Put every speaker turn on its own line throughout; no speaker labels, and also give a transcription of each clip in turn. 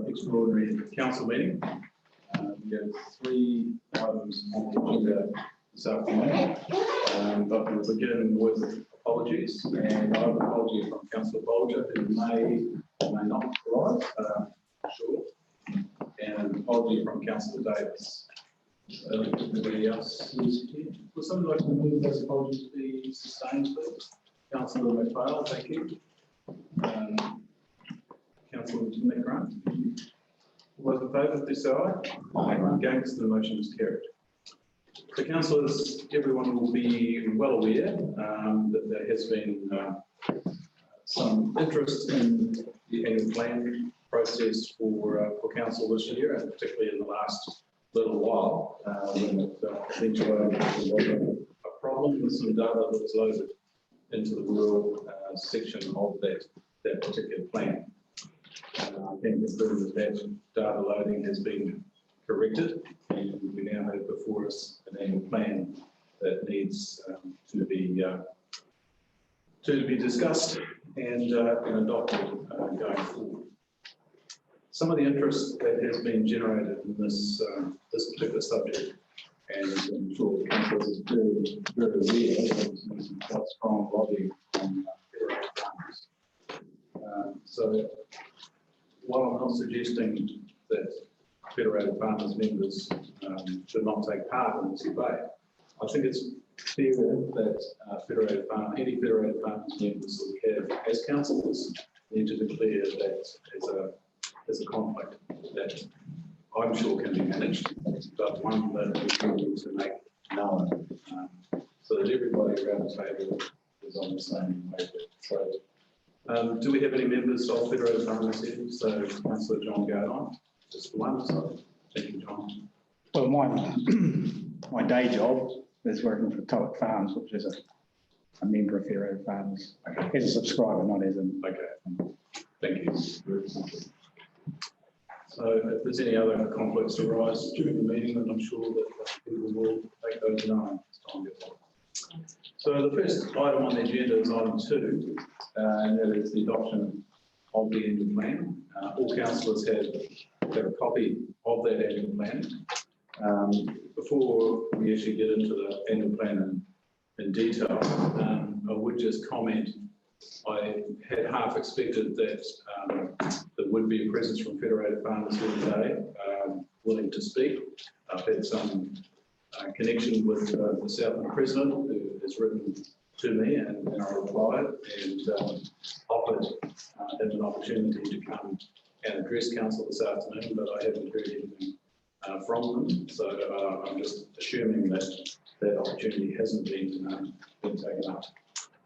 extraordinary council meeting. We have 3 items on the agenda this afternoon, but we'll begin with apologies, and I have an apology from Councillor Bolger, who may or may not arrive, sure, and an apology from Councillor Davis. Everybody else is here. Would somebody like to move those apologies be sustained, please? Councillor McPhail, thank you. Councillor Nick Grant. All those in favour, please say aye. Against, the motion is carried. So, councillors, everyone will be well aware that there has been some interest in the annual plan process for council this year, and particularly in the last little while, when it eventuated a problem with some data that was loaded into the rural section of that particular plan. I can confirm that data loading has been corrected, and we now have before us an annual plan that needs to be discussed and adopted going forward. Some of the interest that has been generated in this particular subject, and I'm sure the council is very, very aware, there's some quite strong lobbying from federated farmers. So, while I'm not suggesting that federated farmers members should not take part in this debate, I think it's fair that any federated farmers members that we have as councillors need to declare that as a conflict that I'm sure can be managed, but one that we need to make known so that everybody around the table is on the same page. So, do we have any members of federated farmers here? So, Councillor John Gardine, just one. So, thank you, John.
Well, my day job is working for Tulloch Farms, which is a member of federated farmers. Okay. As a subscriber, not as an.
Okay. Thank you. So, if there's any other conflicts arise during the meeting, then I'm sure that people will make those known as time goes on. So, the first item on the agenda is item 2, and that is the adoption of the annual plan. All councillors have a copy of that annual plan. Before we actually get into the annual plan in detail, I would just comment. I had half expected that there would be a presence from federated farmers here today, willing to speak. I've had some connection with the Southland President, who has written to me, and I replied and offered him an opportunity to come and address council this afternoon, but I haven't heard anything from them. So I'm just assuming that that opportunity hasn't been taken up.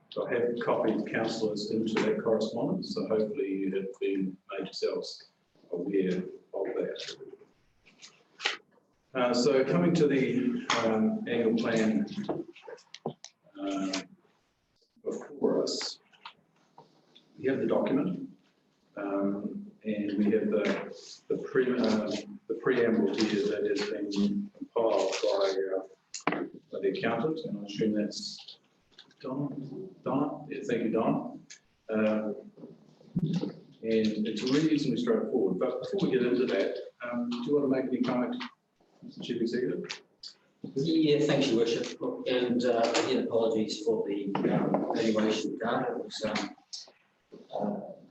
So I have copied councillors into that correspondence, so hopefully you have been made yourselves aware of that. So coming to the annual plan before us, we have the document, and we have the preamble here that has been compiled by the accountant, and I assume that's Donna? Yeah, thank you, Donna. And it's reasonably straightforward. But before we get into that, do you want to make any comment, Mr. Chief Executive?
Yeah, thank you, Worship. Look, and again, apologies for the valuation data. It was a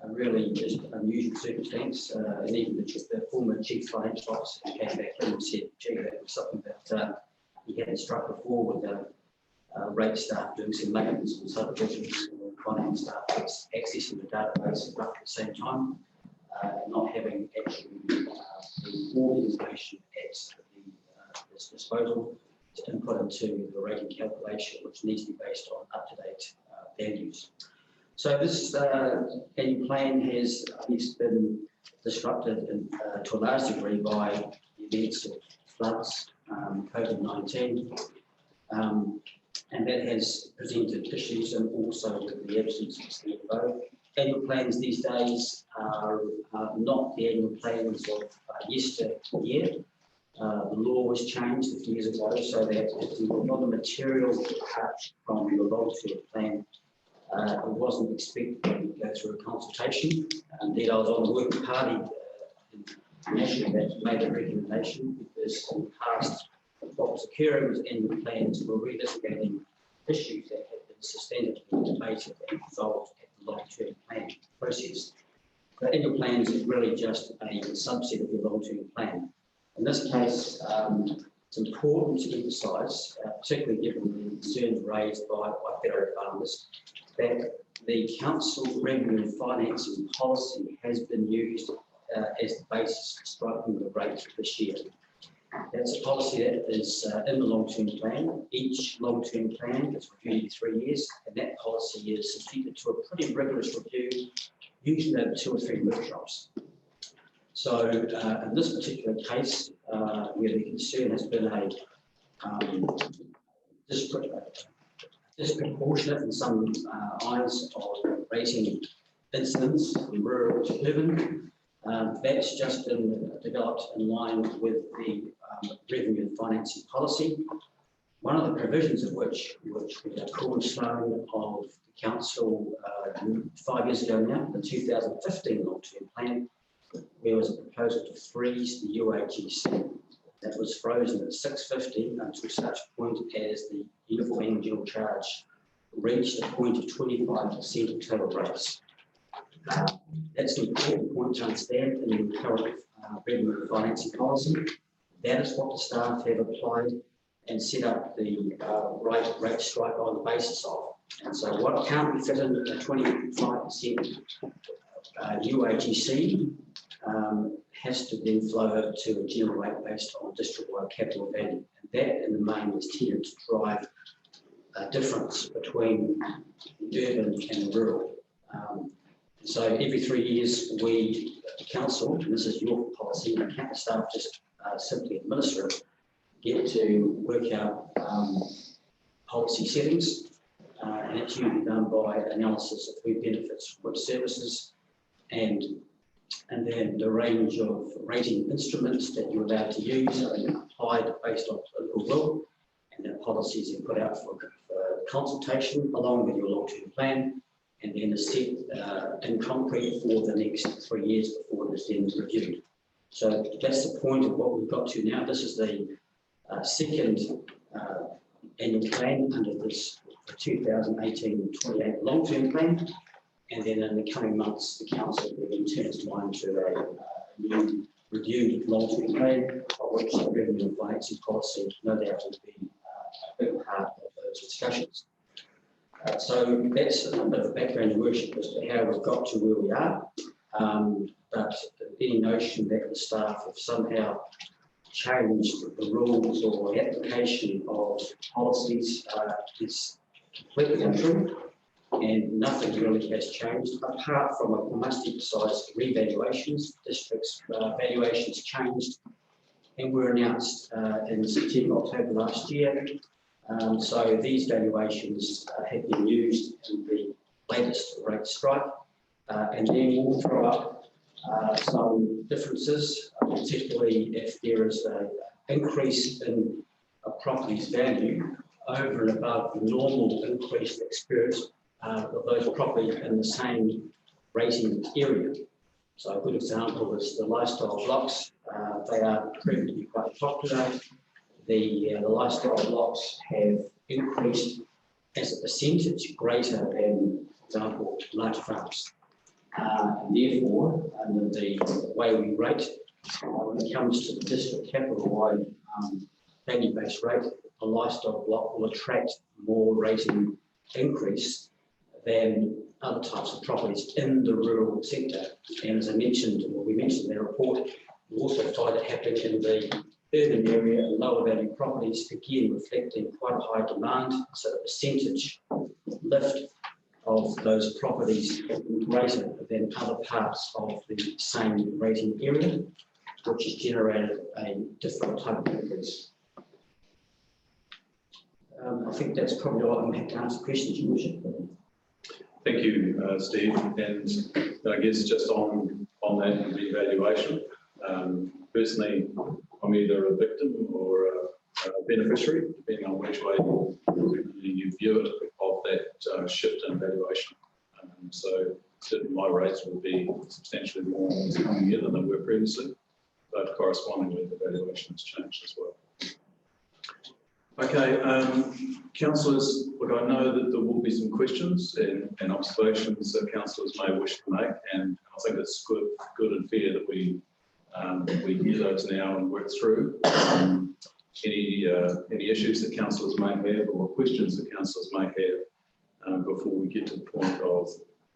really just unusual circumstance, and even the former Chief Financial Officer came back and said, gee, that was something that he hadn't struck before with the rate staff doing some maintenance on subdivisions, and finance staff accessing the database at roughly the same time, not having actually all the information at this disposal to input into the rating calculation, which needs to be based on up-to-date values. So this annual plan has been disrupted to a large degree by the events of floods, COVID-19, and that has presented issues, and also with the absence of CFO. Annual plans these days are not the annual plans of yesteryear. The law was changed a few years ago so that if you were not a material touch from your long-term plan, it wasn't expected to go through a consultation. Indeed, I was on the working party national that made a recommendation, because in the past what was occurring was annual plans were relitigating issues that had been systemically debated and resolved at the long-term plan process. The annual plans is really just a subset of the long-term plan. In this case, it's important to emphasise, particularly given the concerns raised by dairy farmers, that the council's revenue and financing policy has been used as the basis for striking the rate this year. That's a policy that is in the long-term plan. Each long-term plan is reviewed in 3 years, and that policy is subjected to a pretty rigorous review, usually over 2 or 3 workshops. So in this particular case, where the concern has been a disproportionate in some eyes of raising incidents from rural to urban, that's just been developed in line with the revenue and financing policy. One of the provisions of which was a cornerstone of the council 5 years ago now, the 2015 long-term plan, there was a proposal to freeze the UAGC. That was frozen at 650 until such point as the uniform annual charge reached a point of 25% of total rates. That's an important point to understand in the current revenue and financing policy. That is what the staff have applied and set up the rate strike on the basis of. And so what can't be fit in a 25% UAGC has to then flow over to a general rate based on district-wide capital value. And that, in the main, is tended to drive a difference between urban and rural. So every 3 years, we, the council, and this is your policy, the campus staff just simply administer it, get to work out policy settings, and it's usually done by analysis of who benefits which services, and then the range of rating instruments that you're allowed to use are applied based on political will, and the policies are put out for consultation along with your long-term plan, and then is set in concrete for the next 3 years before it is then reviewed. So that's the point of what we've got to now. This is the second annual plan under this 2018-28 long-term plan, and then in the coming months the council will then turn its mind to a new reviewed long-term plan, of which the revenue and financing policy no doubt will be a big part of those discussions. So that's a bit of background, Your Worship, as to how we've got to where we are. But any notion that the staff have somehow changed the rules or the application of policies is completely untrue, and nothing really has changed apart from, I must emphasise, revaluations. Districts' valuations changed and were announced in September, October last year. So these valuations have been used in the latest rate strike, and then we'll throw up some differences, particularly if there is an increase in a property's value over and above the normal increase experienced of those properties in the same rating area. So a good example is the lifestyle blocks. They are proven to be quite popular. The lifestyle blocks have increased as a percentage greater than, for example, large farms. And therefore, under the way we rate, when it comes to the district capital-wide value-based rate, a lifestyle block will attract more rating increase than other types of properties in the rural sector. And as I mentioned, or we mentioned in the report, we also find it happening in the urban area and lower value properties, again reflecting quite a high demand. So the percentage lift of those properties is greater than other parts of the same rating area, which has generated a different type of increase. I think that's probably all I'm happy to answer questions, Your Worship.
Thank you, Steve. And I guess just on that revaluation, personally, I'm either a victim or a beneficiary, depending on which way you view it, of that shift in valuation. So certainly my rates will be substantially more this coming year than they were previously, but correspondingly the valuation has changed as well. Okay, councillors, look, I know that there will be some questions and observations that councillors may wish to make, and I think it's good and fair that we hear those now and work through any issues that councillors may have or questions that councillors may have before we get to the point of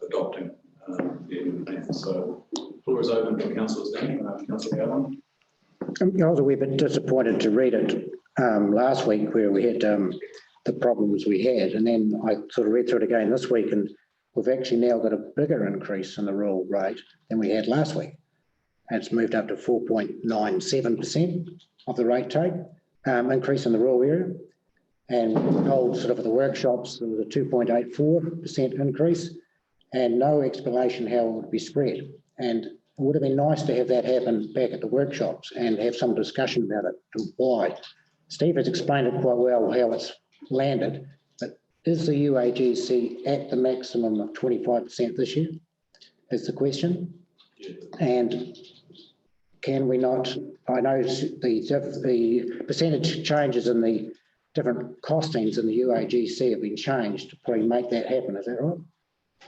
adopting the plan. So, the floor is open for councillors now. Councillor Allen.
I was a wee bit disappointed to read it last week where we had the problems we had, and then I sort of read through it again this week, and we've actually now got a bigger increase in the rural rate than we had last week. And it's moved up to 4.97% of the rate take increase in the rural area. And told sort of at the workshops there was a 2.84% increase, and no explanation how it would be spread. And it would have been nice to have that happen back at the workshops and have some discussion about it, to why. Steve has explained it quite well how it's landed, but is the UAGC at the maximum of 25% this year? Is the question.
Yeah.
And can we not, I know the percentage changes in the different costings in the UAGC have been changed to probably make that happen, is that right?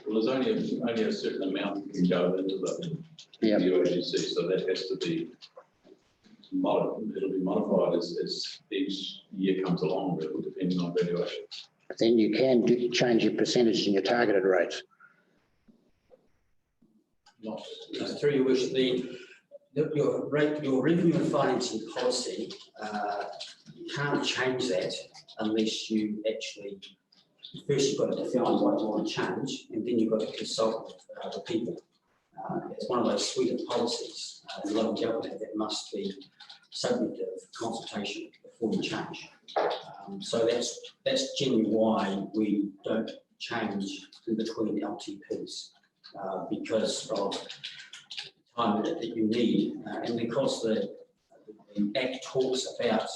Well, there's only a certain amount that can go into the UAGC, so that has to be it'll be modified as each year comes along, really, depending on valuation.
But then you can change your percentage in your targeted rates.
Not through your wish. Your revenue and financing policy, you can't change that unless you actually, first you've got to define what you want to change, and then you've got to consult with the people. It's one of those suite of policies in local government that must be subject of consultation before you change. So that's generally why we don't change in between LTPs, because of the time that you need, and because the Act talks about,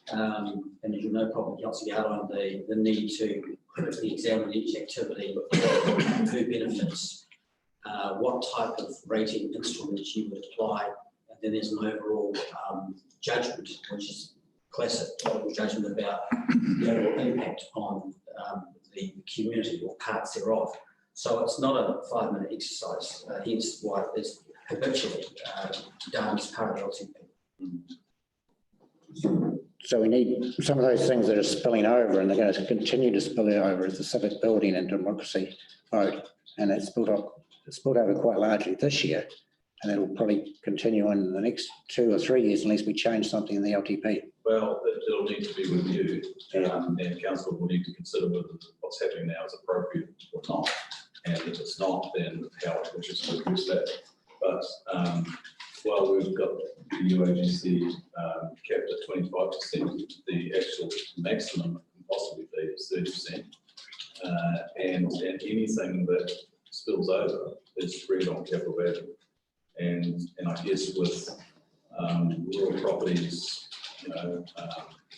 and as you know, probably Councillor outlined the need to critically examine each activity, who benefits, what type of rating instruments you would apply, and then there's an overall judgment, which is classic judgment about the overall impact on the community or parts thereof. So it's not a 5-minute exercise, hence why it's habitually done as part of LTP.
So we need some of those things that are spilling over, and they're going to continue to spill over, as the civic building and democracy vote, and it's spilled over quite largely this year, and it'll probably continue in the next 2 or 3 years unless we change something in the LTP.
Well, it'll need to be reviewed, and council will need to consider whether what's happening now is appropriate or not. And if it's not, then how it wishes to address that. But while we've got the UAGC capped at 25%, the actual maximum can possibly be is 30%. And anything that spills over is spread on capital value. And I guess with rural properties,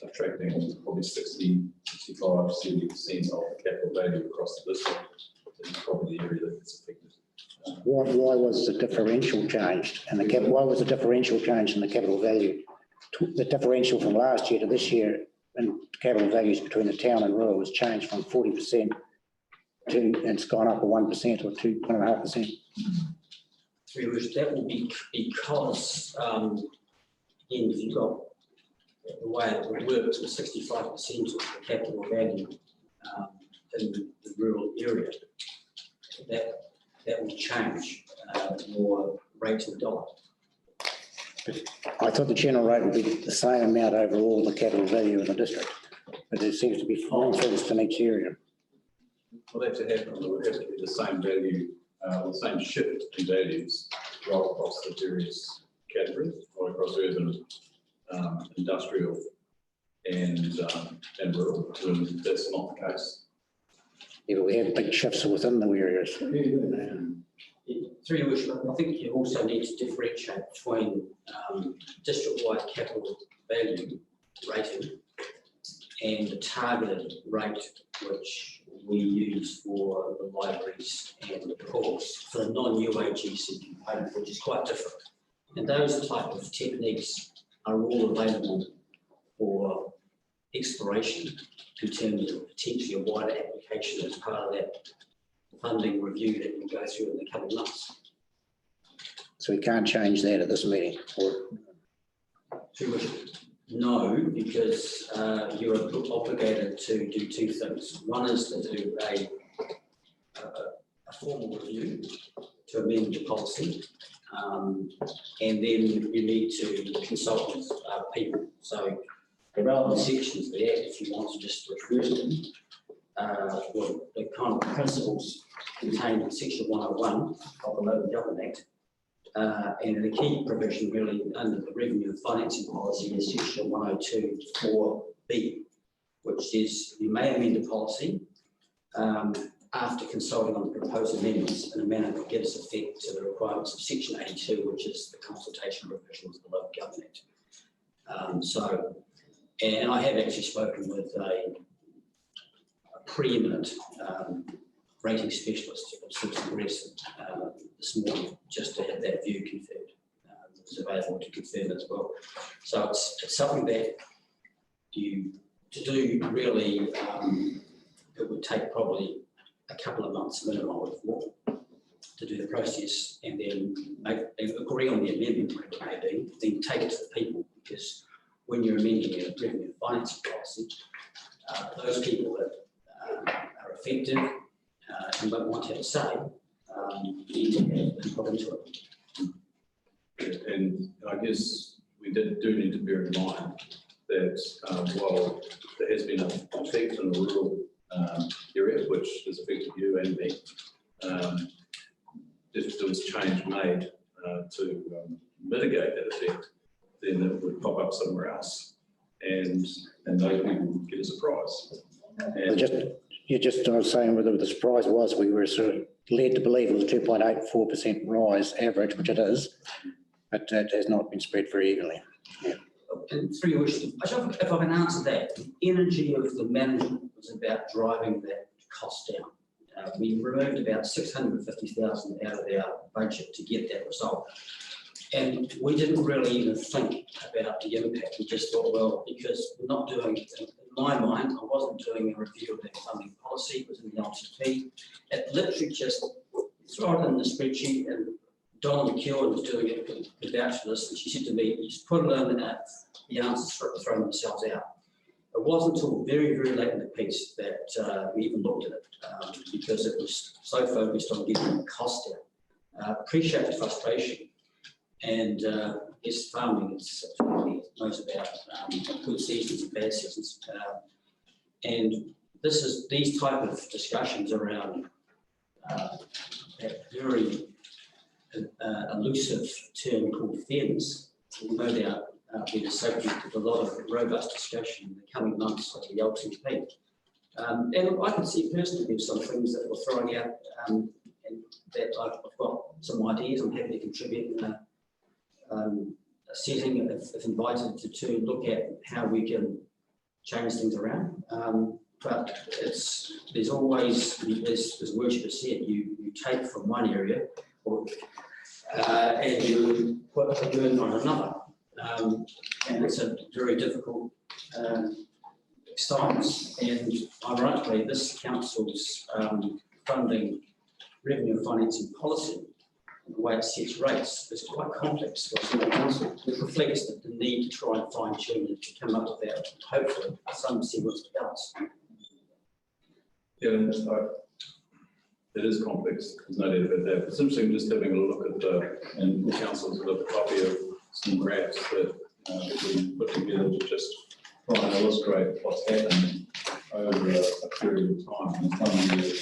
attracting probably 60, 65, 70% of the capital value across the district, is probably the area that gets affected.
Why was the differential changed? And why was the differential changed in the capital value? The differential from last year to this year in capital values between the town and rural was changed from 40% to, and it's gone up to 1% or 1.5%.
That will be because, again, if you've got the way it works with 65% of the capital value in the rural area, that will change your rate to the dollar.
I thought the general rate would be the same amount overall the capital value in the district, but there seems to be difference in each area.
Well, that to happen, it would have to be the same value, the same shift in values right across the various categories, right across urban, industrial, and rural. When that's not the case.
Yeah, but we have big shifts within the areas.
Through your wish, I think you also need to differentiate between district-wide capital value rating and the targeted rate which we use for the libraries and the course for the non-UAGC component, which is quite different. And those type of techniques are all available for exploration in terms of potentially a wider application as part of that funding review that we go through in the coming months.
So we can't change that at this meeting.
No, because you're obligated to do two things. One is to do a formal review to amend the policy, and then you need to consult with people. So the relevant sections there, if you want to just refer to them, well, the kind of principles contained in section 101 of the Local Government Act. And the key provision really under the revenue and financing policy is section 102 4B, which says you may amend a policy after consulting on the proposed amendments in a manner that gives effect to the requirements of section 82, which is the consultation provisions of the Local Government Act. And I have actually spoken with a preeminent rating specialist of Simpson Grayson this morning, just to have that view confirmed. It's available to confirm as well. So it's something that to do really, it would take probably a couple of months minimum or more to do the process, and then agree on the amendment, whatever it may be, then take it to the people, because when you're amending a revenue and financing policy, those people that are effective and don't want to have a say, you need to put into it.
And I guess we do need to bear in mind that while there has been an effect in the rural area, which has affected you and me, if there was change made to mitigate that effect, then it would pop up somewhere else, and those people would get a surprise. And
I was saying whether the surprise was we were sort of led to believe it was a 2.84% rise average, which it is, but it has not been spread very evenly. Yeah.
And through your wish, if I can answer that, the energy of the management was about driving that cost down. We removed about 650,000 out of our budget to get that result. And we didn't really even think about the impact. We just thought, well, because we're not doing, in my mind, I wasn't doing a review of that funding policy, it was in the LTP. It literally just throw it in the spreadsheet, and Donna McEwen was doing it with vouch for this, and she said to me, you just put it in, the answers throw themselves out. It wasn't until very, very late in the piece that we even looked at it, because it was so focused on getting the cost down. Appreciate the frustration. And yes, farming is knows about good seasons and bad seasons, and these type of discussions around that very elusive term called fairness will no doubt be the subject of a lot of robust discussion in the coming months of the LTP. And I can see personally there's some things that we're throwing out, and that I've got some ideas. I'm happy to contribute in a setting if invited to look at how we can change things around. But there's always, as worship has said, you take from one area and you put a burden on another. And it's a very difficult stance. And ironically, this council's funding revenue and financing policy, the way it sets rates, is quite complex for a small council. It reflects the need to try and fine tune it to come up with that, hopefully, some semblance of balance.
yeah, it is complex. There's no doubt about that. It's interesting just having a look at and the council's got a copy of some graphs that we put together to just try and illustrate what's happened over a period of time. And some years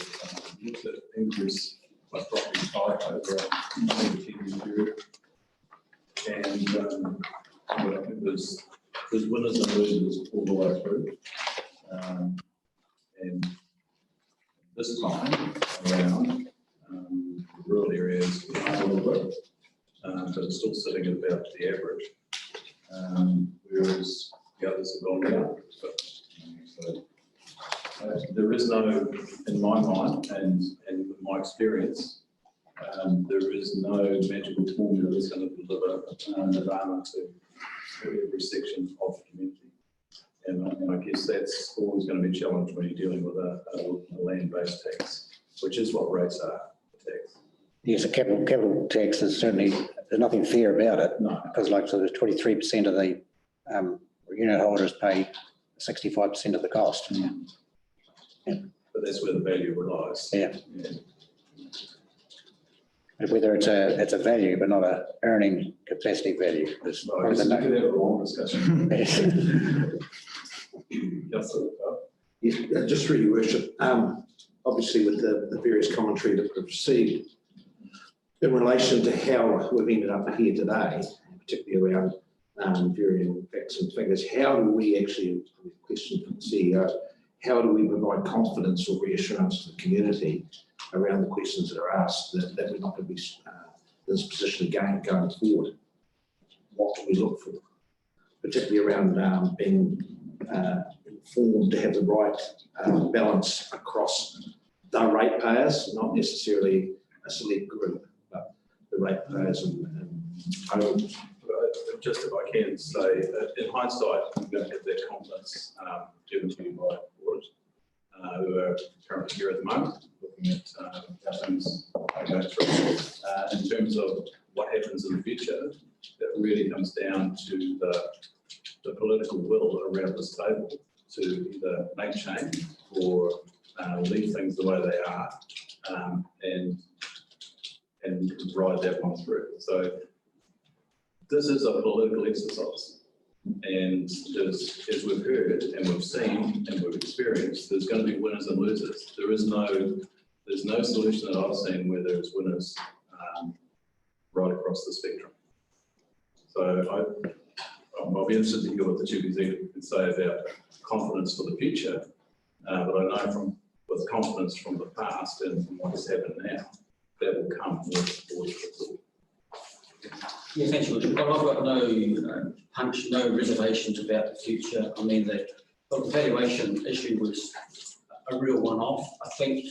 looked at increase by property type over a 10-year period. And I think there's winners and losers all the way through. And this time around, the rural areas are a little bit, but it's still sitting at about the average, whereas the others have gone down. So There is no, in my mind and with my experience, there is no magical formula that's going to deliver nirvana to every section of the community. And I guess that's always going to be a challenge when you're dealing with a land-based tax, which is what rates are, tax.
Yes, a capital tax is certainly, there's nothing fair about it.
No.
Because like, so there's 23% of the unit holders pay 65% of the cost.
But that's where the value relies.
Yeah. Whether it's a value, but not a earning capacity value. Is
So I guess we could have a long discussion. Yes, sir.
Yes, just through your worship, obviously with the various commentary that we've received in relation to how we've ended up here today, particularly around varying facts and figures, how do we actually, question for the CEO, how do we provide confidence or reassurance to the community around the questions that are asked that we're not going to be in this position again going forward? What do we look for? Particularly around being informed to have the right balance across the ratepayers, not necessarily a select group, but the ratepayers and homes.
Just if I can say, in hindsight, I'm going to have that confidence given to you by board, who are currently here at the moment, looking at how things are going through. In terms of what happens in the future, that really comes down to the political will around this table to either make change or leave things the way they are and ride that one through. So this is a political exercise, and as we've heard and we've seen and we've experienced, there's going to be winners and losers. There's no solution that I've seen where there's winners right across the spectrum. So I'll be interested to hear what the Chief Executive can say about confidence for the future, but I know with confidence from the past and from what has happened now, that will come with the
Yeah, thanks, George. I've got no reservations about the future. I mean, the valuation issue was a real one-off. I think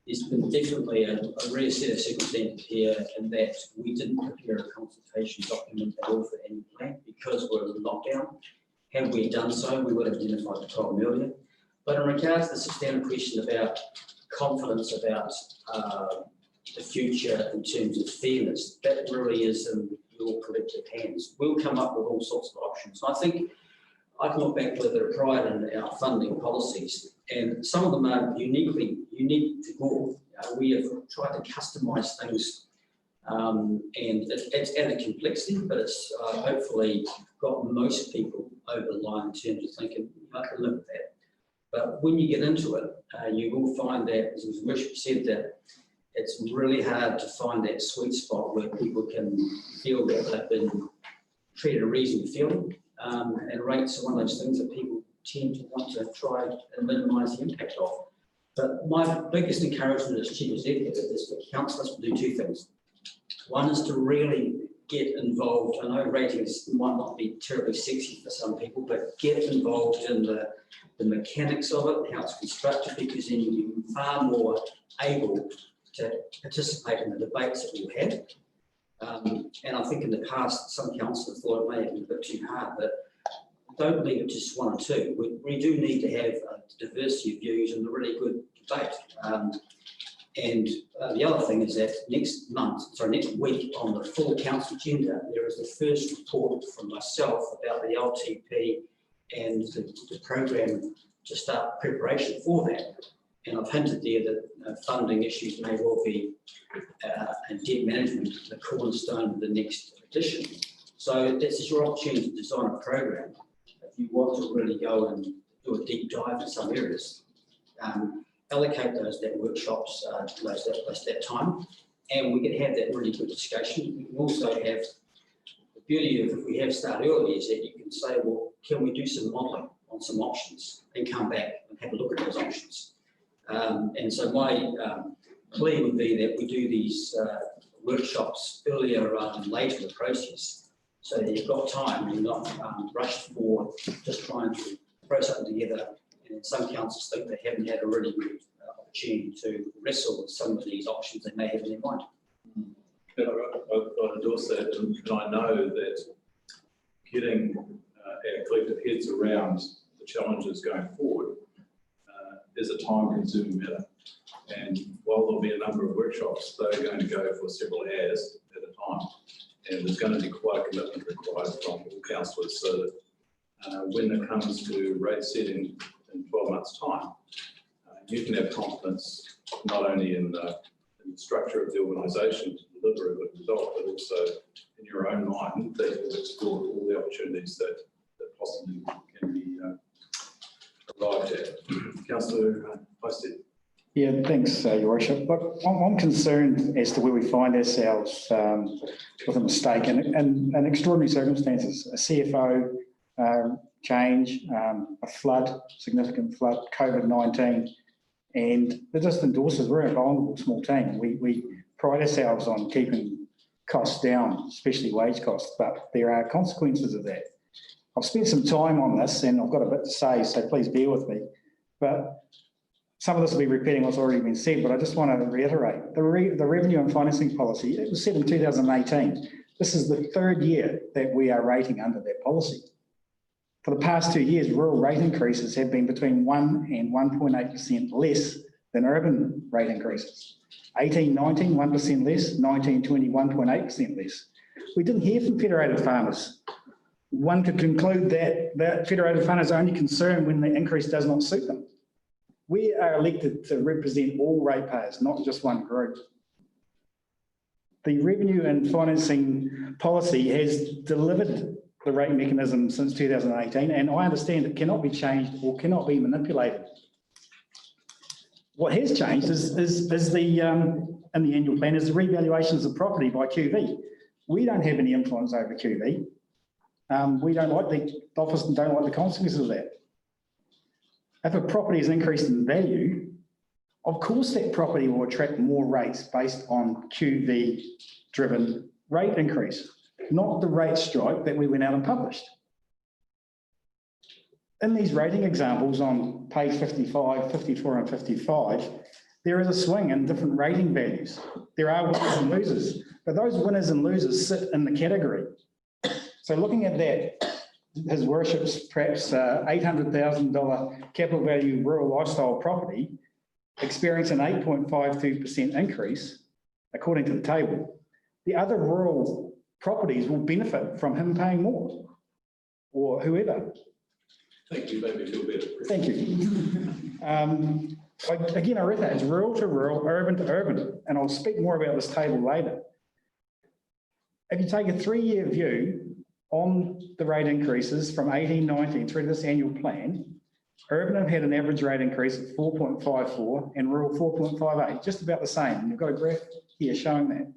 there's been definitely a rare set of circumstances here in that we didn't prepare a consultation document at all for any plan because we're in lockdown. Had we done so, we would have identified the problem earlier. But in regards to the substantive question about confidence about the future in terms of fairness, that really is in your collective hands. We'll come up with all sorts of options. I think I can look back with a bit of pride in our funding policies, and some of them are unique to Gore. We have tried to customise things, and it's added complexity, but it's hopefully got most people over the line in terms of thinking, I can live with that. But when you get into it, you will find that, as Worship said, that it's really hard to find that sweet spot where people can feel that they've been treated reasonably fairly. And rates are one of those things that people tend to want to try and minimise the impact of. But my biggest encouragement as Chief Executive is for councillors to do two things. One is to really get involved. I know ratings might not be terribly sexy for some people, but get involved in the mechanics of it, how it's constructed, because then you'll be far more able to participate in the debates that we'll have. And I think in the past, some councillors thought it may have been a bit too hard, but don't leave it just one or two. We do need to have a diversity of views and a really good debate. And the other thing is that next week on the full council agenda, there is the first report from myself about the LTP and the program to start preparation for that. And I've hinted there that funding issues may well be and debt management the cornerstone of the next edition. So this is your opportunity to design a program. If you want to really go and do a deep dive in some areas, allocate that workshops, that time, and we can have that really good discussion. We can also have the beauty of, if we have start early, is that you can say, well, can we do some modelling on some options and come back and have a look at those options. And so my plea would be that we do these workshops earlier rather than later in the process, so that you've got time and you're not rushed for just trying to throw something together And some councils think they haven't had a really good opportunity to wrestle with some of these options they may have in their mind.
I endorse that, and I know that getting our collective heads around the challenges going forward is a time-consuming matter. And while there'll be a number of workshops, they're going to go for several hours at a time. And there's going to be quite a commitment required from all councillors, so that when it comes to rate setting in 12 months' time, you can have confidence not only in the structure of the organisation to deliver a good result, but also in your own mind that you've explored all the opportunities that possibly can be arrived at. Councillor Hosted.
Yeah, thanks, Your Worship. Look, I'm concerned as to where we find ourselves with a mistake and extraordinary circumstances. A CFO change, a flood, significant flood, COVID-19, and it just endorses we're a vulnerable small team. We pride ourselves on keeping costs down, especially wage costs, but there are consequences of that. I've spent some time on this and I've got a bit to say, so please bear with me. But some of this will be repeating what's already been said, but I just want to reiterate the revenue and financing policy. It was set in 2018. This is the third year that we are rating under that policy. For the past 2 years, rural rate increases have been between 1 and 1.8% less than urban rate increases. 18-19, 1% less, 19-20, 1.8% less. We didn't hear from federated farmers. One could conclude that federated farmers are only concerned when the increase does not suit them. We are elected to represent all ratepayers, not just one group. The revenue and financing policy has delivered the rate mechanism since 2018, and I understand it cannot be changed or cannot be manipulated. What has changed is the in the annual plan is the revaluations of property by QV. We don't have any influence over QV. We don't like the office and don't like the consequences of that. If a property is increased in value, of course that property will attract more rates based on QV-driven rate increase, not the rate strike that we went out and published. In these rating examples on page 55, 54 and 55, there is a swing in different rating values. There are winners and losers, but those winners and losers sit in the category. So looking at that, His Worship's perhaps $800,000 capital value rural lifestyle property experienced an 8.52% increase, according to the table. The other rural properties will benefit from him paying more, or whoever.
Thank you, made me feel better.
Thank you. Again, I read that it's rural to rural, urban to urban, and I'll speak more about this table later. If you take a 3-year view on the rate increases from 18-19 through to this annual plan, urban have had an average rate increase of 4.54 and rural 4.58, just about the same. And you've got a graph here showing that.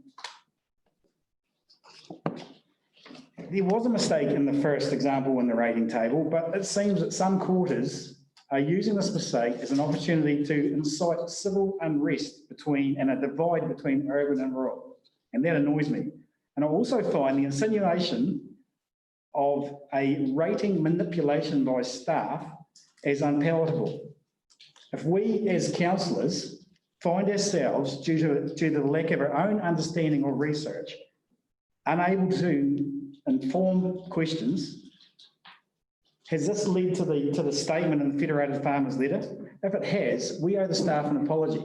There was a mistake in the first example in the rating table, but it seems that some quarters are using this mistake as an opportunity to incite civil unrest and a divide between urban and rural. And that annoys me. And I also find the insinuation of a rating manipulation by staff as unpalatable. If we as councillors find ourselves, due to the lack of our own understanding or research, unable to inform questions, has this led to the statement in the Federated Farmers letter? If it has, we owe the staff an apology.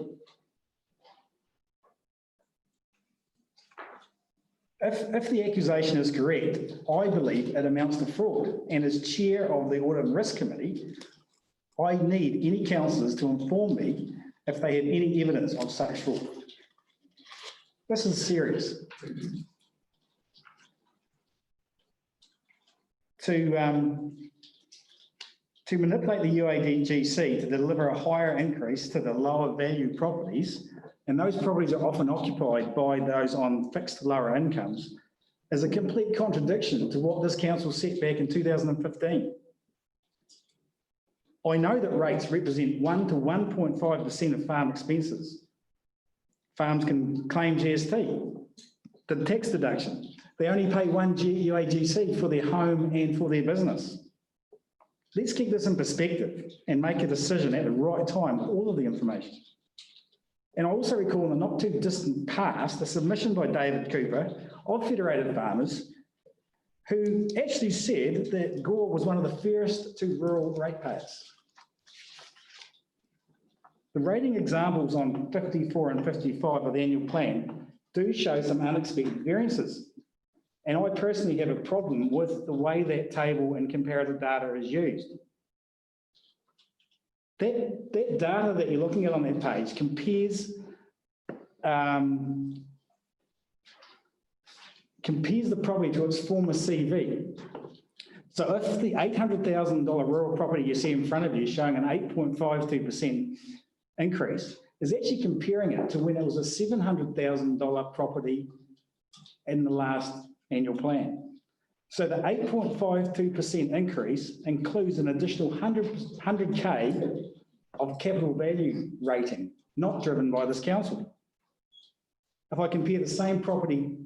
If the accusation is correct, I believe it amounts to fraud. And as chair of the Audit and Risk Committee, I need any councillors to inform me if they have any evidence of such fraud. This is serious. To manipulate the UADGC to deliver a higher increase to the lower value properties, and those properties are often occupied by those on fixed lower incomes, is a complete contradiction to what this council set back in 2015. I know that rates represent 1 to 1.5% of farm expenses. Farms can claim GST, the tax deduction. They only pay one UAGC for their home and for their business. Let's keep this in perspective and make a decision at the right time with all of the information. And I also recall in the not too distant past, a submission by David Cooper of Federated Farmers, who actually said that Gore was one of the fairest to rural ratepayers. The rating examples on 54 and 55 of the annual plan do show some unexpected variances. And I personally have a problem with the way that table and comparative data is used. That data that you're looking at on that page compares the property to its former CV. So if the $800,000 rural property you see in front of you is showing an 8.52% increase, is actually comparing it to when it was a $700,000 property in the last annual plan. So the 8.52% increase includes an additional 100K of capital value rating, not driven by this council. If I compare the same property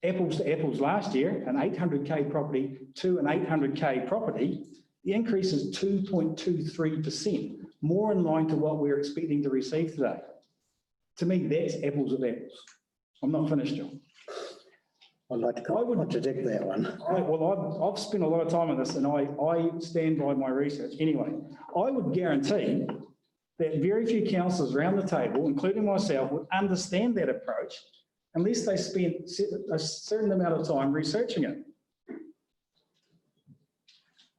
apples to apples last year, an 800K property to an 800K property, the increase is 2.23%, more in line to what we're expecting to receive today. To me, that's apples with apples. I'm not finished, John.
I'd like to contradict that one.
I've spent a lot of time on this and I stand by my research. Anyway, I would guarantee that very few councillors around the table, including myself, would understand that approach unless they spent a certain amount of time researching it.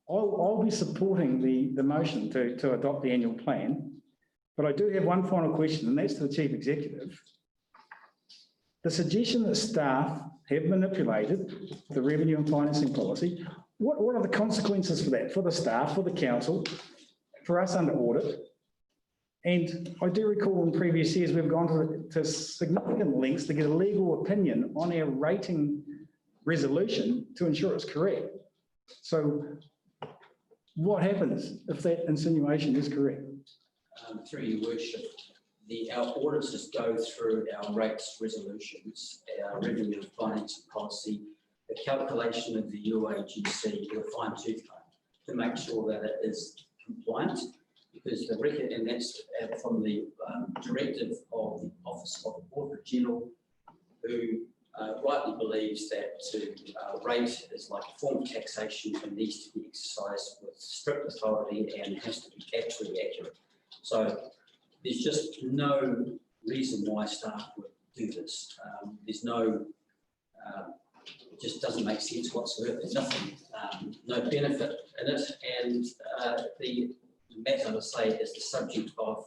I'll be supporting the motion to adopt the annual plan, but I do have one final question, and that's to the Chief Executive. The suggestion that staff have manipulated the revenue and financing policy, what are the consequences for that, for the staff, for the council, for us under audit? And I do recall in previous years, we've gone to significant lengths to get a legal opinion on our rating resolution to ensure it's correct. So what happens if that insinuation is correct?
Through your worship, our auditors go through our rates resolutions, our revenue and financing policy, the calculation of the UAGC, the fine-tooth comb, to make sure that it is compliant. Because the record, and that's from the directive of the Office of the Auditor General, who rightly believes that to rate is like a form of taxation and needs to be exercised with strict authority and has to be actually accurate. So there's just no reason why staff would do this. There's no, it just doesn't make sense whatsoever. There's nothing, no benefit in it, and the matter, I say, is the subject of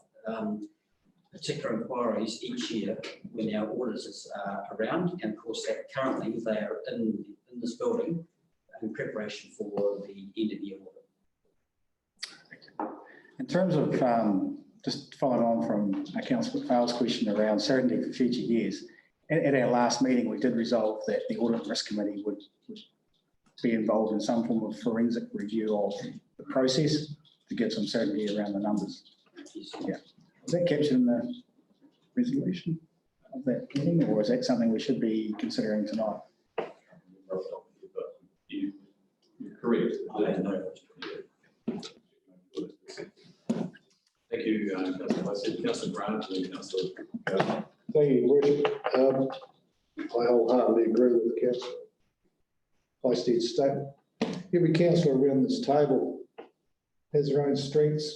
particular inquiries each year when our auditors are around, and of course that currently they are in this building in preparation for the end of year audit.
In terms of just following on from Councillor McPhail's question around certainty for future years, at our last meeting we did resolve that the Audit and Risk Committee would be involved in some form of forensic review of the process to get some certainty around the numbers. Yeah. Is that captured in the resolution of that meeting, or is that something we should be considering tonight?
You're correct. Thank you, Councillor. I said Councillor Grant and then Councillor.
Thank you, Worship. I wholeheartedly agree with the Councillor Highstead's statement. Every councillor around this table has their own strengths.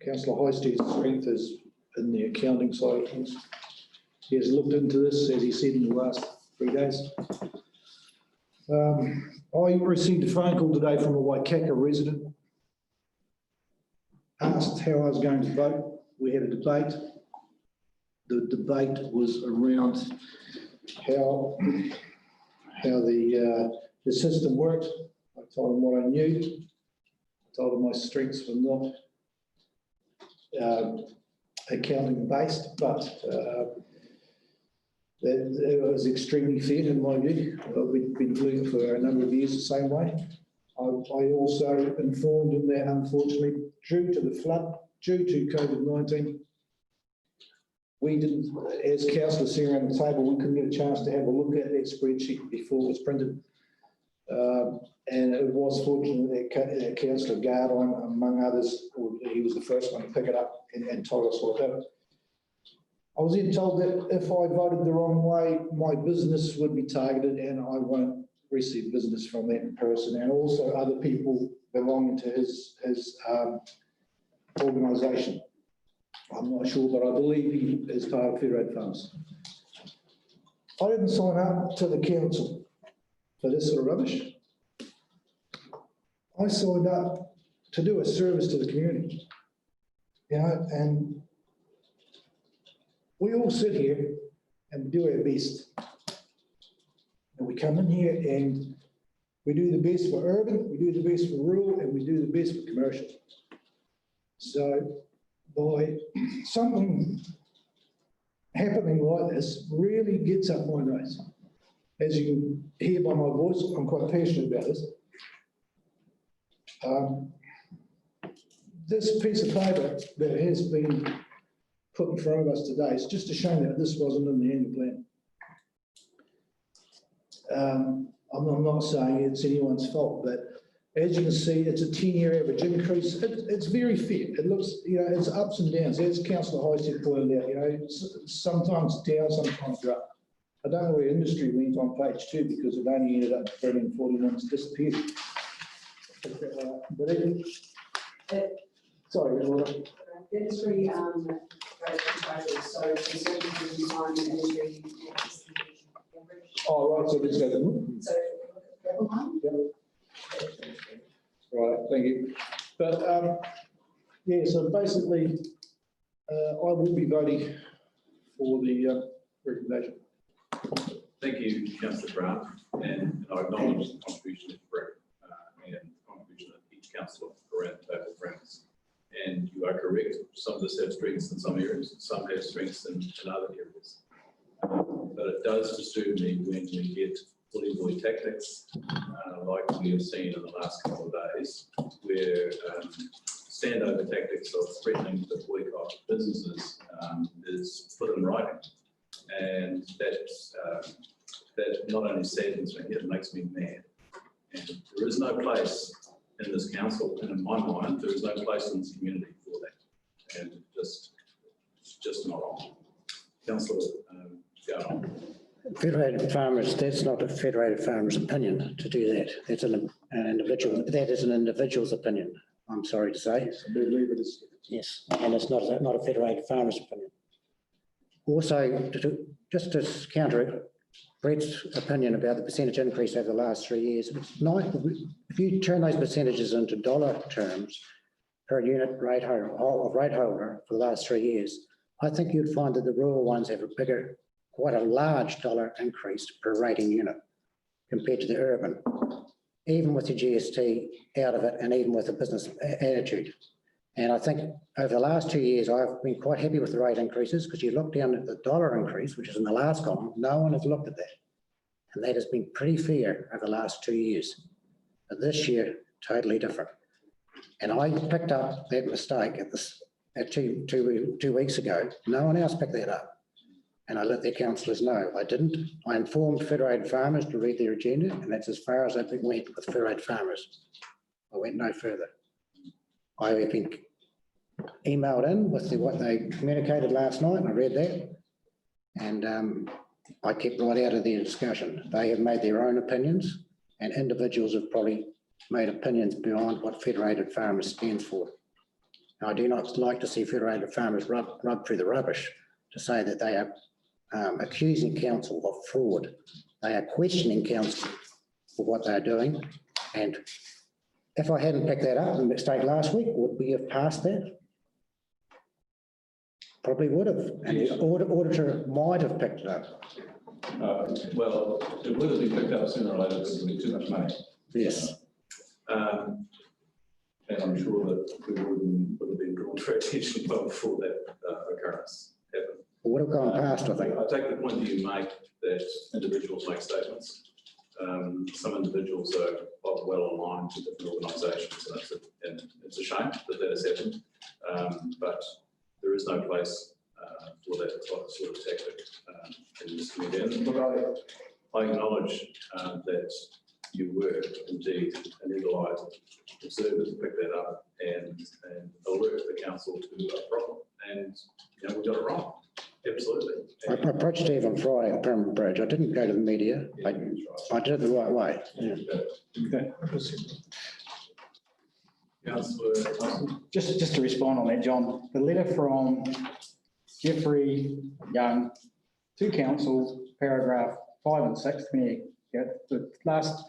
Councillor Highstead's strength is in the accounting side of things. He has looked into this, as he said, in the last 3 days. I received a phone call today from a Waikaka resident, asked how I was going to vote. We had a debate. The debate was around how the system worked. I told him what I knew. I told him my strengths were not accounting based, but that was extremely fair in my view. We've been doing it for a number of years the same way. I also informed him that unfortunately, due to the flood, due to COVID-19, we didn't, as councillors sitting around the table, we couldn't get a chance to have a look at that spreadsheet before it was printed. And it was fortunate that Councillor Gardine, among others, he was the first one to pick it up and told us what happened. I was then told that if I voted the wrong way, my business would be targeted and I won't receive business from that person, and also other people belonging to his organisation. I'm not sure, but I believe he is part of Federated Farmers. I didn't sign up to the council for this sort of rubbish. I signed up to do a service to the community, you know, and we all sit here and do our best. And we come in here and we do the best for urban, we do the best for rural, and we do the best for commercial. So by something happening like this really gets up my nose. As you can hear by my voice, I'm quite passionate about this. This piece of paper that has been put in front of us today is just a shame that this wasn't in the annual plan. I'm not saying it's anyone's fault, but as you can see, it's a 10-year average increase. It's very fair. It looks, you know, it's ups and downs. As Councillor Highstead pointed out, you know, sometimes down, sometimes up. I don't know where industry went on page 2 because it only ended up bringing 40 months disappeared. But sorry, Laura.
Industry, so conservative on industry.
Oh, right, so let's go to
So, level one?
right, thank you. But yeah, so basically, I will be voting for the recommendation.
Thank you, Councillor Grant, and I acknowledge the contribution of Brett and the contribution of each councillor around the table friends. And you are correct, some of us have strengths in some areas, some have strengths in other areas. But it does disturb me when we get bully boy tactics, like we have seen in the last couple of days, where standover tactics of threatening to boycott businesses is put in writing. And that not only saddens me, it makes me mad. And there is no place in this council, and in my mind, there is no place in this community for that. And it's just not on. Councillor, go on.
Federated Farmers, that's not a Federated Farmers opinion to do that. That's an individual, that is an individual's opinion, I'm sorry to say.
I believe it is.
Yes, and it's not a Federated Farmers opinion. Also, just to counter Brett's opinion about the percentage increase over the last 3 years, it's not, if you turn those percentages into dollar terms per unit rate holder for the last 3 years, I think you'd find that the rural ones have a bigger, quite a large dollar increase per rating unit compared to the urban, even with the GST out of it and even with the business attitude. And I think over the last 2 years, I've been quite happy with the rate increases because you look down at the dollar increase, which is in the last column, no one has looked at that. And that has been pretty fair over the last 2 years. But this year, totally different. And I picked up that mistake at two weeks ago. No one else picked that up. And I let the councillors know. I didn't. I informed Federated Farmers to read their agenda, and that's as far as I went with Federated Farmers. I went no further. I have been emailed in with what they communicated last night, and I read that, and I kept right out of their discussion. They have made their own opinions, and individuals have probably made opinions beyond what Federated Farmers stands for. Now, I do not like to see Federated Farmers rub through the rubbish to say that they are accusing council of fraud. They are questioning council for what they're doing, and if I hadn't picked that up, the mistake last week, would we have passed that? Probably would have, and the auditor might have picked it up.
Well, it would have been picked up sooner or later, because it would be too much money.
Yes.
And I'm sure that we would have been drawn to attention well before that occurrence happened.
It would have gone past, I think.
I take the point that you make that individuals make statements. Some individuals are well aligned to different organisations, and it's a shame that has happened. But there is no place for that sort of tactic in this community. And look, I acknowledge that you were indeed an eagle-eyed observer to pick that up and alert the council to a problem. And, you know, we got it wrong. Absolutely.
I approached Stephen Fry at Pembroke Bridge. I didn't go to the media. I did it the right way. Yeah.
Councillor Thompson?
Just to respond on that, John, the letter from Jeffrey Young to council, paragraph 5 and 6, the last,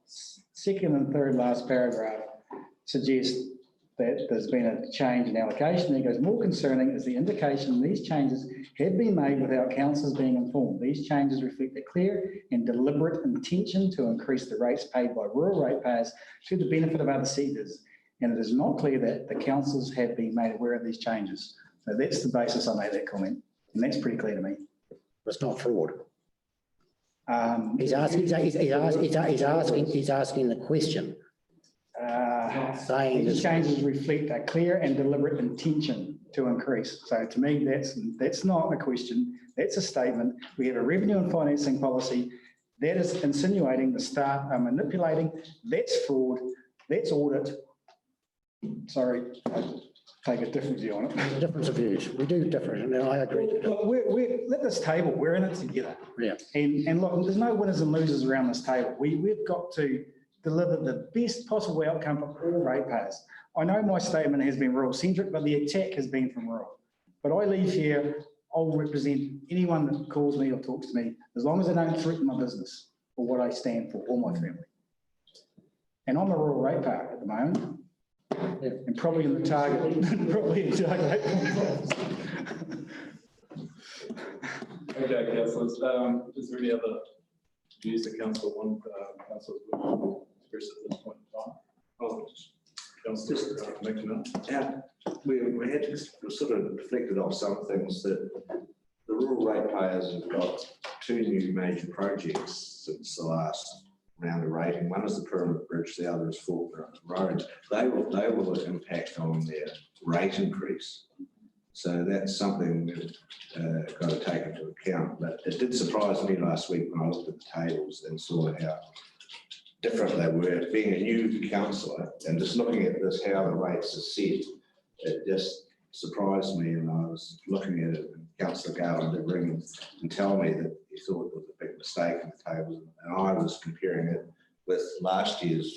second and third last paragraph suggest that there's been a change in allocation. He goes, more concerning is the indication these changes have been made without councillors being informed. These changes reflect a clear and deliberate intention to increase the rates paid by rural ratepayers to the benefit of other sectors. And it is not clear that the councillors have been made aware of these changes. So that's the basis I made that comment. And that's pretty clear to me.
It's not fraud. He's
He's
asking the question, saying
These
this.
changes reflect a clear and deliberate intention to increase. So to me, that's not a question, that's a statement. We have a revenue and financing policy that is insinuating the staff are manipulating, that's fraud, that's audit. Sorry, I take a different view on it.
Difference of views. We do differ, and I agree.
Look, we're at this table, we're in it together.
Yeah.
And look, there's no winners and losers around this table. We've got to deliver the best possible outcome for all ratepayers. I know my statement has been rural centric, but the attack has been from rural. But I leave here, I'll represent anyone that calls me or talks to me, as long as they don't threaten my business or what I stand for or my family. And I'm a rural ratepayer at the moment.
Yeah.
And probably in the target, probably in the target.
Okay, councillors, is there any other views that council want, councillors will express at this point in time? Oh, councillor McNamara.
Yeah, we had sort of reflected on some things that the rural ratepayers have got 2 new major projects since the last round of rating. One is the Pyramid Bridge, the other is Faulkner Road. They will impact on their rate increase. So that's something we've got to take into account. But it did surprise me last week when I looked at the tables and saw how different they were. Being a new councillor and just looking at this, how the rates are set, it just surprised me. And I was looking at it, and Councillor Garland did ring and tell me that he thought it was a big mistake in the tables. And I was comparing it with last year's.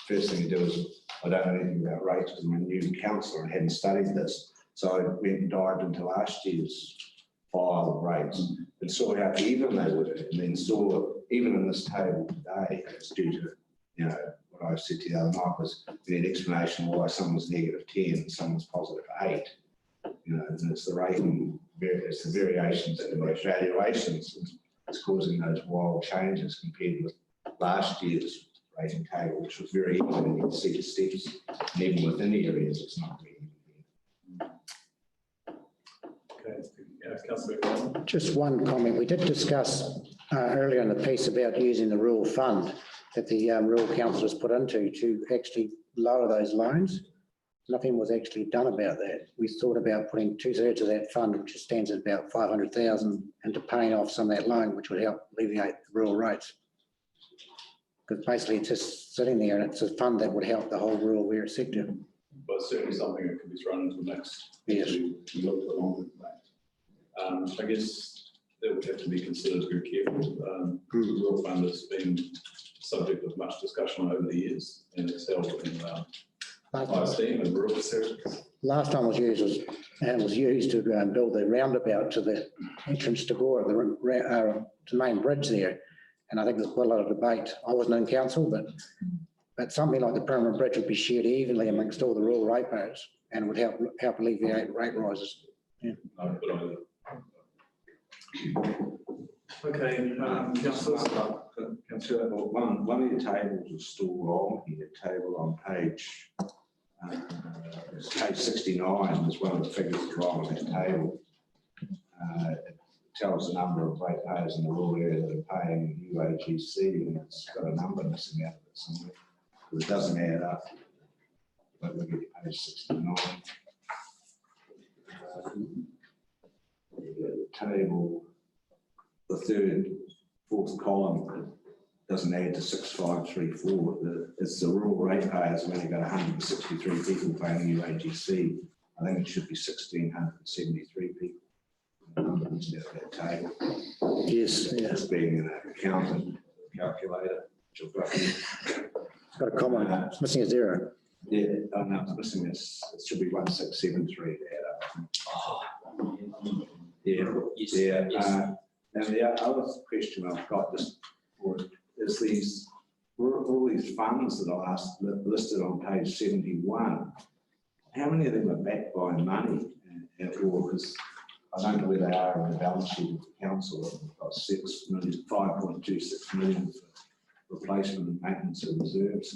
First thing to do is, I don't know anything about rates because I'm a new councillor and hadn't studied this. So I went and dived into last year's file of rates and saw how even they were, and then saw even in this table today, it's due to, you know, what I said to the other night was we need explanation why some was -10 and some was +8. You know, and it's the rating, it's the variations in the valuations that's causing those wild changes compared with last year's rating table, which was very even, and you can see the steps, and even within the areas, it's not really even.
Okay, councillor McNamara.
Just one comment. We did discuss earlier in the piece about using the rural fund that the rural councillors put into to actually lower those loans. Nothing was actually done about that. We thought about putting 2/3 of that fund, which stands at about 500,000, into paying off some of that loan, which would help alleviate the rural rates. Because basically it's just sitting there and it's a fund that would help the whole rural area sector.
But certainly something that could be thrown into the mix.
Yes.
To look along with that. I guess that would have to be considered very carefully. The rural fund has been subject of much discussion over the years, and it's held in high esteem and rural services.
Last time was used to build the roundabout to the entrance to Gore, to the main bridge there. And I think there's quite a lot of debate. I wasn't in council, but something like the Pyramid Bridge would be shared evenly amongst all the rural ratepayers and would help alleviate rate rises. Yeah.
Okay, councillors.
Councillor, one of your tables is still wrong here. Table on page 69 is one of the figures that's wrong on that table. It tells the number of ratepayers in the rural area that are paying UAGC, and it's got a number missing out of it somewhere. It doesn't add up. But look at page 69. The table, the fourth column, doesn't add to 6534. It's the rural ratepayers have only got 163 people paying UAGC. I think it should be 1,673 people. Instead of that table.
Yes, yeah.
Just being an accountant calculator, which I've got here.
It's got a comma, it's missing a zero.
Yeah, oh no, it's missing this. It should be 1673 to add up.
Oh,
Yeah,
yes,
yeah.
yes.
Now the other question I've got is these all these funds that are listed on page 71. How many of them are backed by money? Or because I don't know where they are on the balance sheet of the council. I've got 5.26 million for replacement and maintenance of reserves.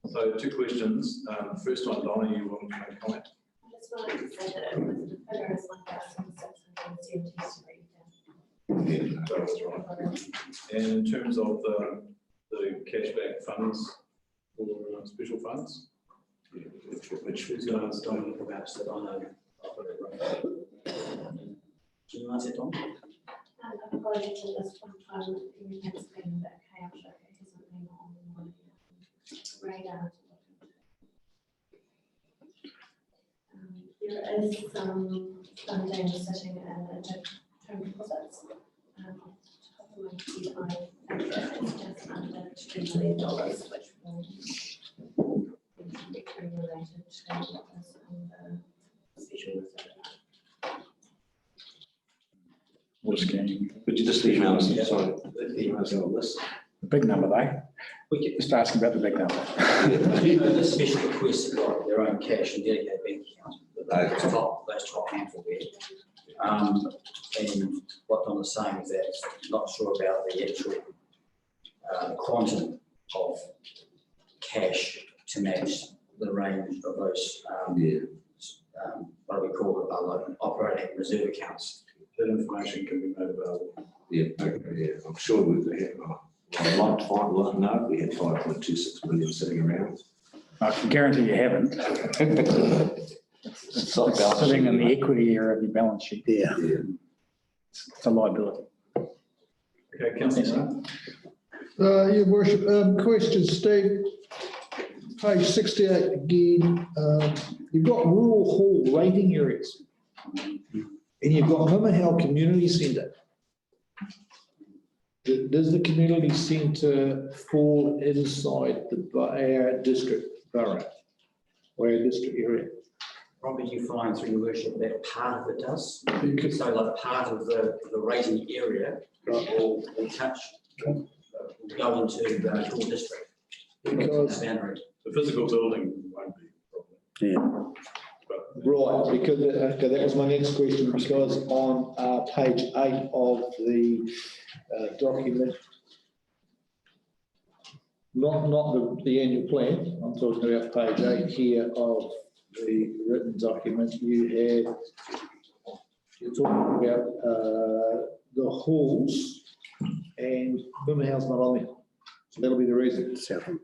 So two questions. First one, Donna, you want to make a comment?
I just wanted to say that the figure is 1,673.
Yeah, that's right. And in terms of the cashback funds or special funds,
Which is going to Dominic about that I know. I've got it right. Do you want to say, Tom?
According to this one time, it has been a bit chaotic. It hasn't been on my radar. There is some funding sitting in term deposits. Top of my head, I think it's just under $2 million, which will be related to what is in the special reserve.
Water scheme,
Could you just email us? Sorry, email us on list.
the big number though.
We can,
Just asking about the big number.
the special requests have got their own cash and dedicated bank accounts. Those top handful there. And what Don was saying is that not sure about the actual quantum of cash to match the range of those, what do we call it, operating reserve accounts.
that information can be made available.
Yeah, okay, yeah, I'm sure we've got. I'd like to find, let them know if we had 5.26 million sitting around.
I can guarantee you haven't. It's sitting in the equity area of your balance sheet.
Yeah.
It's a liability.
Okay, Councillor.
Your worship, question, Steve. Page 68 again, you've got rural hall rating areas. And you've got Mimihau Community Centre. Does the community centre fall inside our district borough or our district area?
Probably you find through your worship that part of it does.
Because
So like part of the rating area will touch, will go into the whole district.
Because-
Boundary.
The physical building won't be a problem.
Yeah.
But
Right, because, okay, that was my next question, because on page 8 of the document, not the annual plan, I'm talking about page 8 here of the written document, you're talking about the halls, and Mimihau's not on there. So that'll be the reason.
Southam.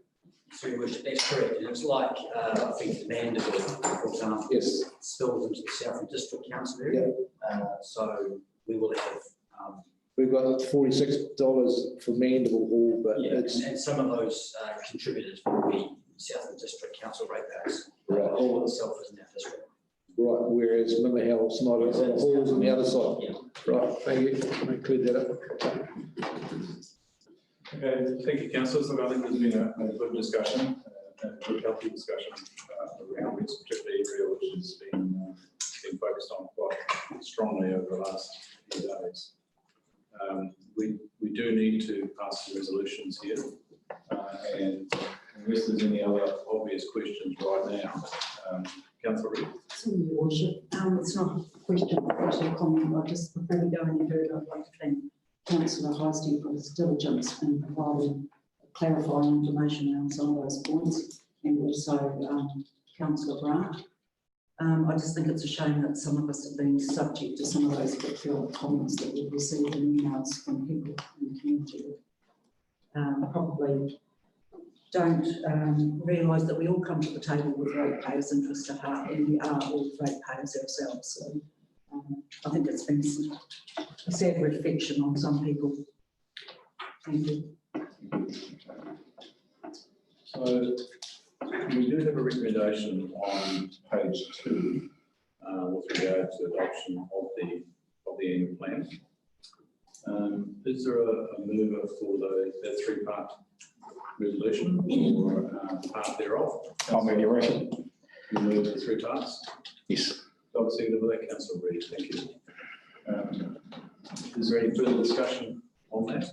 Through your worship, that's correct. And it's like, I think Mandeville, for example.
Yes.
Spills into the Southern District Council area. So we will have,
We've got $46 for Mandeville Hall, but
yeah,
it's,
and some of those contributors will be Southern District Council ratepayers.
Right.
Hall itself is in that district.
right, whereas Mimihau's not, the hall's on the other side.
Yeah.
Right, thank you, I cleared that up.
Okay, thank you, councillors. Look, I think there's been a good discussion, a good healthy discussion around this particular area, which has been focused on quite strongly over the last few days. We do need to pass some resolutions here, and unless there's any other obvious questions right now, Councillor Reid.
Your worship, it's not a question, it's a comment. I just, before we go any further, I'd like to thank Councillor Heisty for his diligence in providing clarifying information around some of those points, and also Councillor Grant. I just think it's a shame that some of us have been subject to some of those vitriolic comments that we've received in emails from people in the community. Probably don't realise that we all come to the table with ratepayers' interest at heart, and we are all ratepayers ourselves. So I think it's been a sad reflection on some people. Thank you.
So we do have a recommendation on page 2 with regard to adoption of the annual plan. Is there a mover for that three-part resolution or part thereof?
I'll move, your worship.
You move the three parts.
Yes.
Dog seconded by that, councillor Reid. Thank you. Is there any further discussion on that?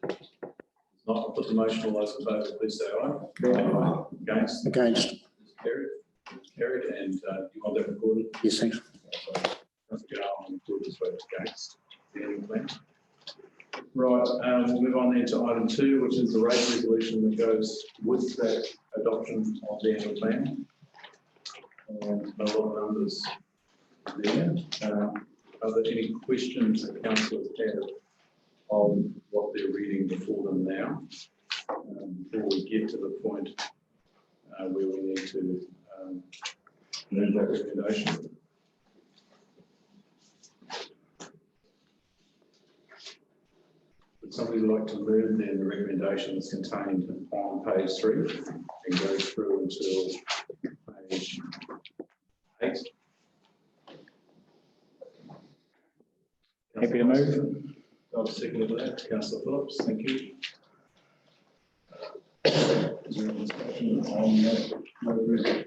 If not, I'll put the motion. All those in favour, please say aye. Aye. Against?
Against,
Carried. Carried. And you want that recorded?
yes, thanks.
Councillor Garland recorded as vote against the annual plan. Right, we'll move on then to item 2, which is the rate resolution that goes with that adoption of the annual plan. And a lot of numbers there. Are there any questions that councillors have on what they're reading before them now? Before we get to the point where we need to move that recommendation. Would somebody like to move then the recommendations contained on page 3 and go through until page 8?
Happy to move.
I'll second that. Councillor Phillips, thank you. Is there any discussion on that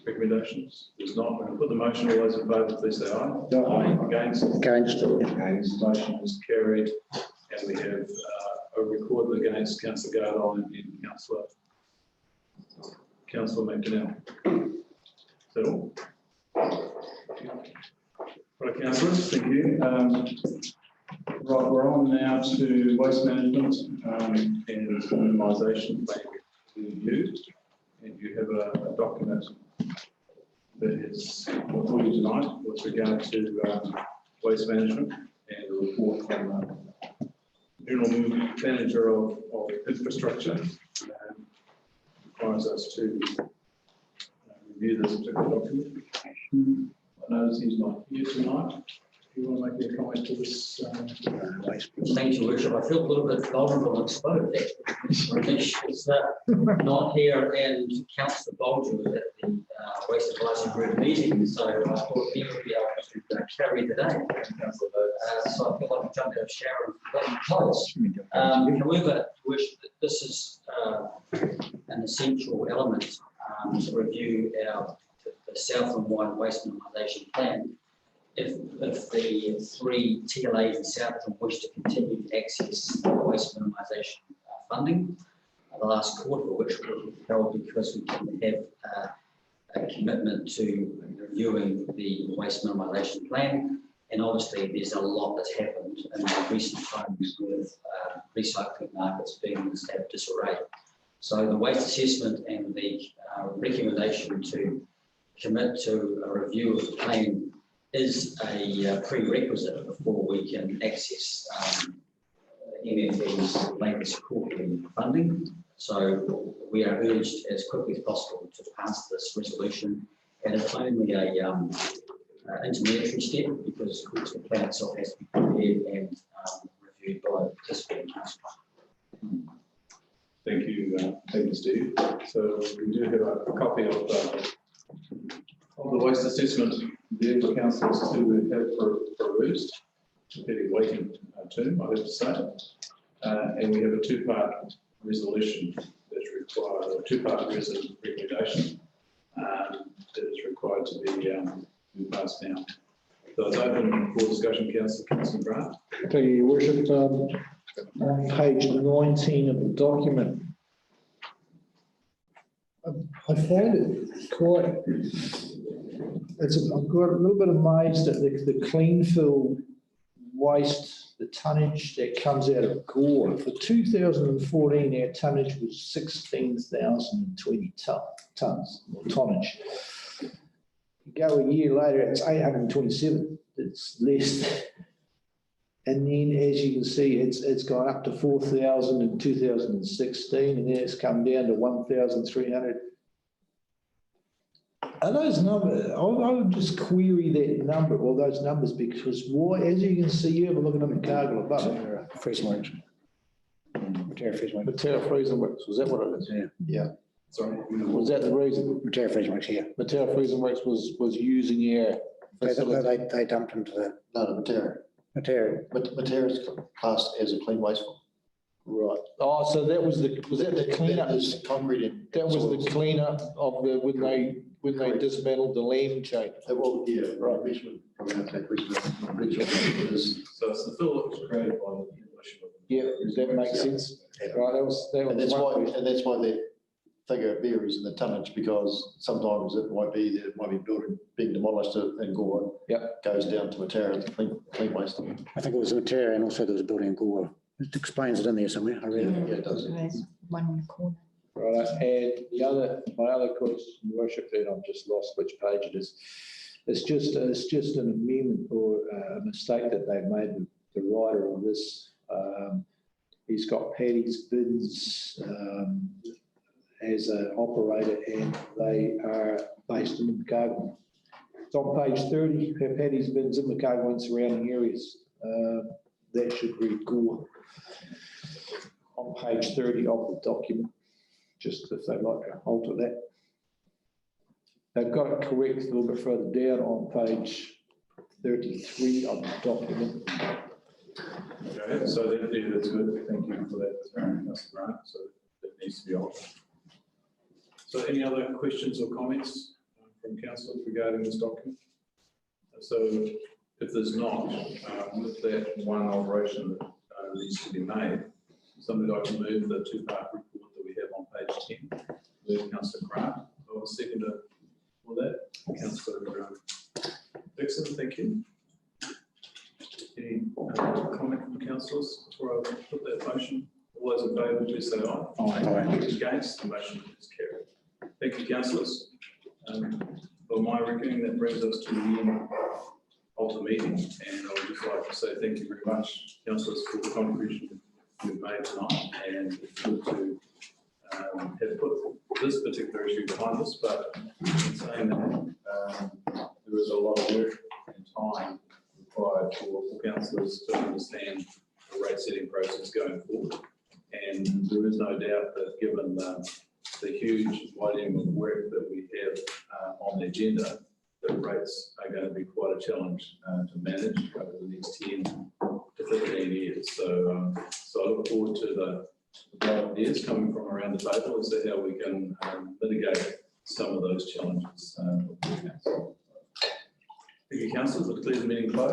recommendations? There's not. We're going to put the motion. All those in favour, please say aye. Aye. Against?
Against,
Against. Motion is carried. And we have a record against councillor Gardine and councillor McDonnell. Is that all? Right, councillors, thank you. Right, we're on now to waste management and minimisation plan review. And you have a document that is before you tonight with regard to waste management and a report from the General Manager of Infrastructure. Requires us to review this particular document. I notice he's not here tonight. Do you want to make a comment to this?
Thank you, Worship. I feel a little bit vulnerable and exposed. Ramesh is not here, and Councillor Bolger was at the Waste Advisory Group meeting, so I thought he would be able to carry the day. So I feel like I'm jumping out of shower and forgotten clothes. However, Worship, this is an essential element to review the Southland Wide Waste Minimisation Plan. If the 3 TLAs in Southland wish to continue to access waste minimisation funding, the last quarter of which will be held because we can have a commitment to reviewing the waste minimisation plan. And obviously there's a lot that's happened in recent times with recycling markets being in a state of disarray. So the waste assessment and the recommendation to commit to a review of the plan is a prerequisite before we can access MFE's latest quarterly funding. So we are urged as quickly as possible to pass this resolution, and it's only a intermediary step because of course the plan itself has to be prepared and reviewed by the participating council.
Thank you, Steve. So we do have a copy of the waste assessment there for councillors to have perused. Fairly waiting term, I have to say. And we have a 2-part resolution that's required, or 2-part recommendation that is required to be passed now. So it's open for discussion, Councillor Grant.
Thank you, Your Worship. On page 19 of the document, I find it quite, I've got a little bit amazed at the clean fill waste, the tonnage that comes out of Gore. For 2014, our tonnage was 16,020 tonnes or tonnage. You go a year later, it's 827. It's less. And then, as you can see, it's gone up to 4,000 in 2016, and then it's come down to 1,300. Are those numbers? I would just query that number, or those numbers, because why? As you can see, you have a look at them in Cargill above.
fresh margin. Matera Freeze Works.
Matera Freezing Works, was that what it is?
Yeah.
Sorry.
Was that the reason?
Matera Freeze Works here.
Matera Freezing Works was using our facility?
They dumped into the
No, the Matera. Matera is classed as a clean waste form.
Right. Oh, so that was that the cleanup?
There's concrete in.
That was the cleanup of the, when they dismantled the land chain.
Well, yeah, right, Richmond, probably not take Richmond.
So it's the fill that was created by the demolition of.
Yeah, does that make sense? Right, that was
And that's
one
why,
reason.
and that's why that figure varies in the tonnage, because sometimes it might be that it might be building, being demolished in Gore.
Yep.
Goes down to Matera, the clean waste.
I think it was Matera and also there was a building in Gore. It explains it in there somewhere, I read it.
Yeah, it does.
There's one in the corner.
Right, and my other question, Your Worship, and I've just lost which page it is. It's just an amendment or a mistake that they've made, the writer of this. He's got Paddy's Bins as an operator, and they are based in Invercargill. It's on page 30, Paddy's Bins in Invercargill and surrounding areas. That should read Gore on page 30 of the document, just if they'd like to alter that. They've got it correct a little bit further down on page 33 of the document.
Okay, so that's good. Thank you for that, Councillor Grant. So that needs to be altered. So any other questions or comments from councillors regarding this document? So if there's not, with that one alteration that needs to be made, somebody like to move the two-part report that we have on page 10 with Councillor Grant. I will second it for that. Councillor Grant. Excellent, thank you. Any comment from councillors before I put that motion? All those in favour, please say aye.
Aye.
Against, the motion is carried. Thank you, councillors. For my reckoning, that brings us to the end of the meeting, and I would just like to say thank you very much, councillors, for the contribution you've made tonight, and it's good to have put this particular issue behind us, but in saying that, there is a lot of work and time required for councillors to understand the rate setting process going forward. And there is no doubt that given the huge volume of work that we have on the agenda, that rates are going to be quite a challenge to manage over the next 10 to 15 years. So, so I look forward to the ideas coming from around the table as to how we can mitigate some of those challenges. Thank you, councillors. We'll declare the meeting closed.